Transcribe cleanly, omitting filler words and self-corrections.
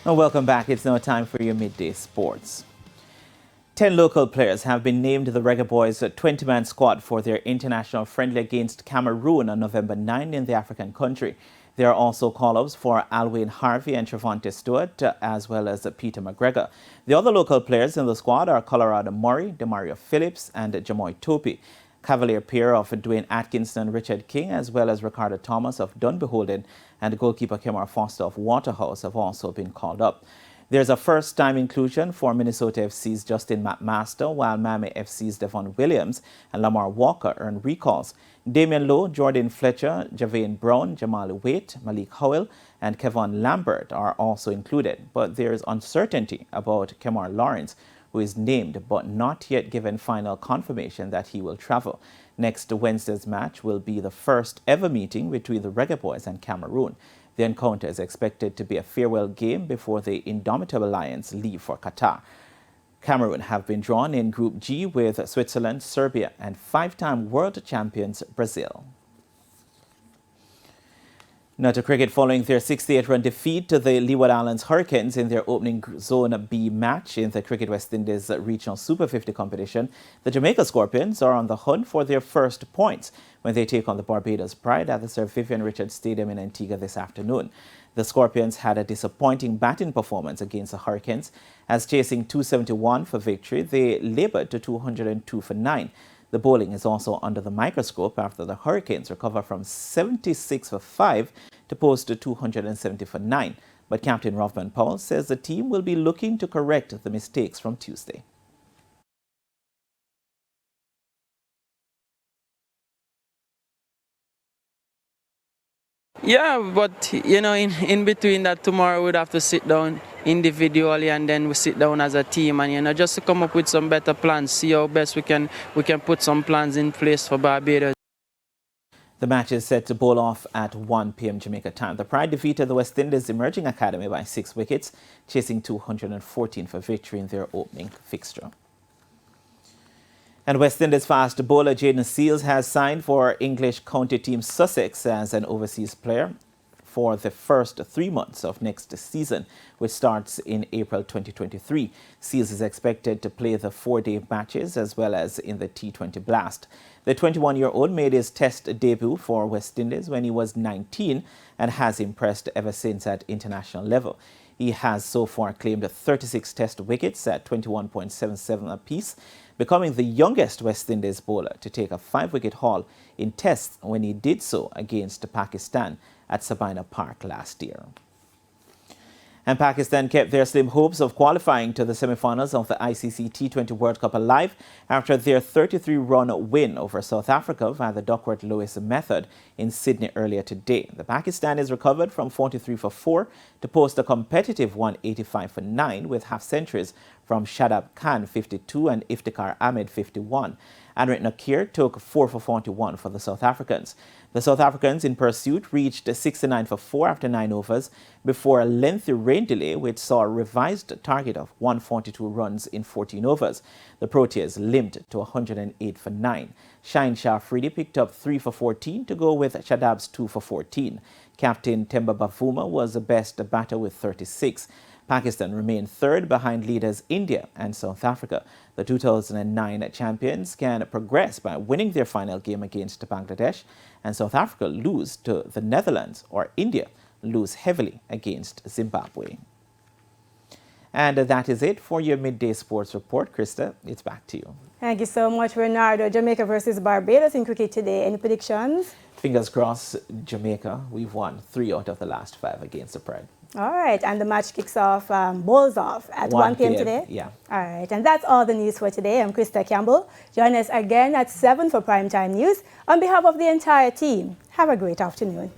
Well, welcome back. It's now time for your midday sports. 10 local players have been named the Reggae Boyz 20-man squad for their international friendly against Cameroon on November 9 in the African country. There are also call-ups for Alwyn Harvey and Trevante Stewart, as well as Peter McGregor. The other local players in the squad are Colorado Murray, Demario Phillips, and Jamoy Topi. Cavalier pair of Dwayne Atkinson and Richard King, as well as Ricardo Thomas of Dunbeholden and goalkeeper Kemar Foster of Waterhouse have also been called up. There's a first-time inclusion for Minnesota FC's Justin McMaster, while Miami FC's Devon Williams and Lamar Walker earned recalls. Damian Lowe, Jordan Fletcher, Javane Brown, Jamal Waite, Malik Howell, and Kevon Lambert are also included. But there's uncertainty about Kemar Lawrence, who is named but not yet given final confirmation that he will travel. Next Wednesday's match will be the first ever meeting between the Reggae Boyz and Cameroon. The encounter is expected to be a farewell game before the Indomitable Lions leave for Qatar. Cameroon have been drawn in Group G with Switzerland, Serbia, and five-time world champions Brazil. Now to cricket, following their 68-run defeat to the Leeward Islands Hurricanes in their opening Zone B match in the Cricket West Indies Regional Super 50 competition, the Jamaica Scorpions are on the hunt for their first points when they take on the Barbados Pride at the Sir Vivian Richards Stadium in Antigua this afternoon. The Scorpions had a disappointing batting performance against the Hurricanes, as chasing 271 for victory, they labored to 202 for 9. The bowling is also under the microscope after the Hurricanes recover from 76 for 5 to post to 270 for 9. But Captain Rovman Powell says the team will be looking to correct the mistakes from Tuesday. Yeah, but in between that, tomorrow we'd have to sit down individually and then we sit down as a team and just to come up with some better plans, see how best we can put some plans in place for Barbados. The match is set to bowl off at 1 p.m. Jamaica time. The Pride defeated the West Indies Emerging Academy by 6 wickets, chasing 214 for victory in their opening fixture. And West Indies fast bowler Jaden Seals has signed for English county team Sussex as an overseas player for the first 3 months of next season, which starts in April 2023. Seals is expected to play the 4-day matches as well as in the T20 Blast. The 21-year-old made his test debut for West Indies when he was 19 and has impressed ever since at international level. He has so far claimed 36 test wickets at 21.77 apiece, becoming the youngest West Indies bowler to take a 5-wicket haul in tests when he did so against Pakistan at Sabina Park last year. And Pakistan kept their slim hopes of qualifying to the semi-finals of the ICC T20 World Cup alive after their 33-run win over South Africa via the Duckworth-Lewis method in Sydney earlier today. The Pakistanis recovered from 43 for 4 to post a competitive 185 for 9 with half-centuries from Shadab Khan 52 and Iftikhar Ahmed 51. Anrit Nakir took 4 for 41 for the South Africans. The South Africans in pursuit reached 69 for 4 after 9 overs before a lengthy rain delay which saw a revised target of 142 runs in 14 overs. The Proteas limped to 108 for 9. Shaheen Shah Afridi picked up 3 for 14 to go with Shadab's 2 for 14. Captain Temba Bavuma was the best batter with 36. Pakistan remained third behind leaders India and South Africa. The 2009 champions can progress by winning their final game against Bangladesh, and South Africa lose to the Netherlands, or India lose heavily against Zimbabwe. And that is it for your midday sports report. Krista, it's back to you. Thank you so much, Bernardo. Jamaica versus Barbados in cricket today. Any predictions? Fingers crossed, Jamaica. We've won 3 out of the last 5 against the Pride. All right, and the match kicks off, bowls off at 1 p.m. today? Yeah. All right, and that's all the news for today. I'm Krista Campbell. Join us again at 7 for Primetime News. On behalf of the entire team, have a great afternoon.